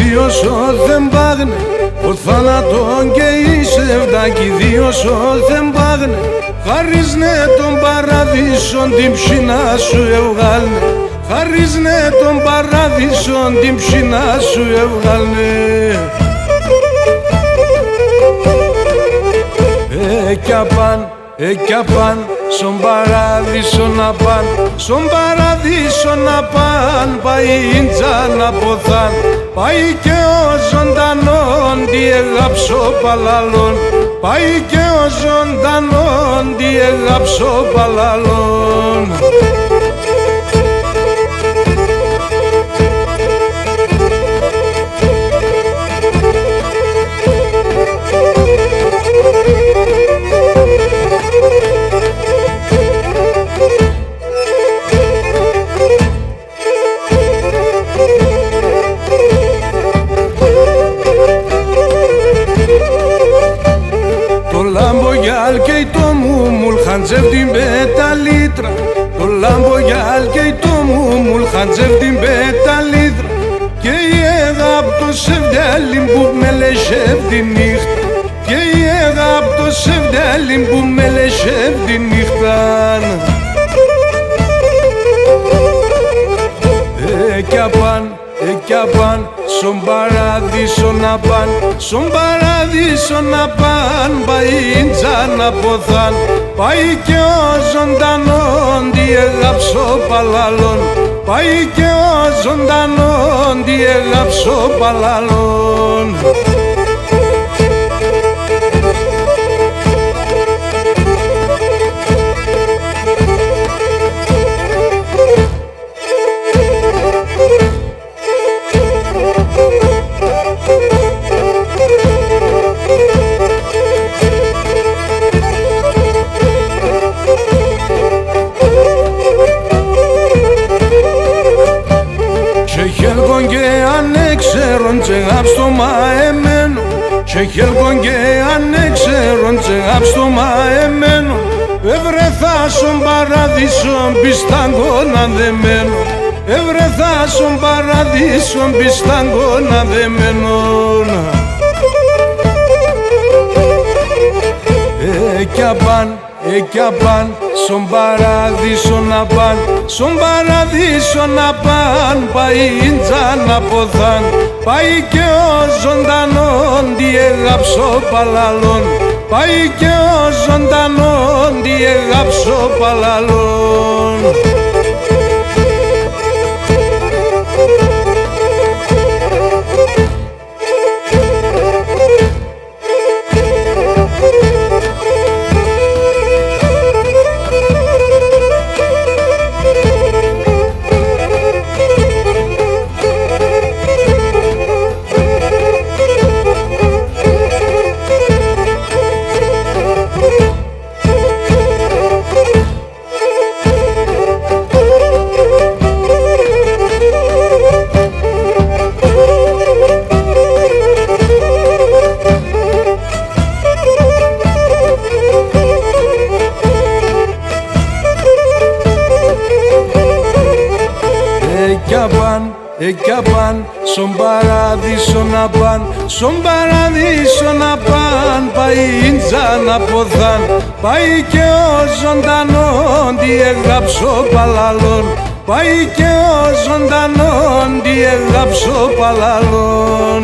δύο δεν πάγνε, ο θάνατον και η σεβδάκη δύο δεν πάγνε. Χαρίσνε τον παραδείσον την ψινά σου ευγάλνε, χαρίσνε τον παραδείσον την ψινά σου ευγάλνε. Κι απάν, στον παράδεισο να παν, στον παράδεισο να παν, πάει η τζάνα ποθάν, πάει και ο ζωντανόν τι εγάψω παλαλόν, πάει και ο ζωντανόν τι εγάψω παλαλόν. Λαμπογιάλ και το μούμουλ χαντζεύει την πεταλίτρα, το λαμπογιάλ και το μούμουλ χαντζεύει την πεταλίτρα, και η αγάπη το σεβδέλιν που με λεσεύει τη νύχτα, και η αγάπη το σεβδέλιν που με λεσεύει τη νύχτα. Κι απάν, στον παράδεισο να παν, στον παράδεισο να παν, πάει η τζάνα ποθάν, πάει και ο ζωντανόν τι εγάψω παλαλόν, πάει και ο ζωντανόν τι εγάψω παλαλόν. Χέλκον και ανέξερον τσεγάπ στο μαεμένο, και χέλκον και ανέξερον τσεγάπ στο μαεμένο, ευρεθά στον παραδείσον πιστάγκον ανδεμένο, ευρεθά στον παραδείσον πιστάγκον ανδεμένον. Κι απάν, στον παράδεισο να παν, στον παραδείσο να παν, πάει η τζάνα ποθάν, πάει και ο ζωντανόν τι εγάψω παλαλόν, πάει και ο ζωντανόν τι εγάψω παλαλόν. Κι απάν, στον παράδεισο να παν, στον παράδεισο να παν, πάει η τζάνα ποθάν, πάει και ο ζωντανόν τι εγάψω παλαλόν, πάει και ο ζωντανόν τι εγάψω παλαλόν.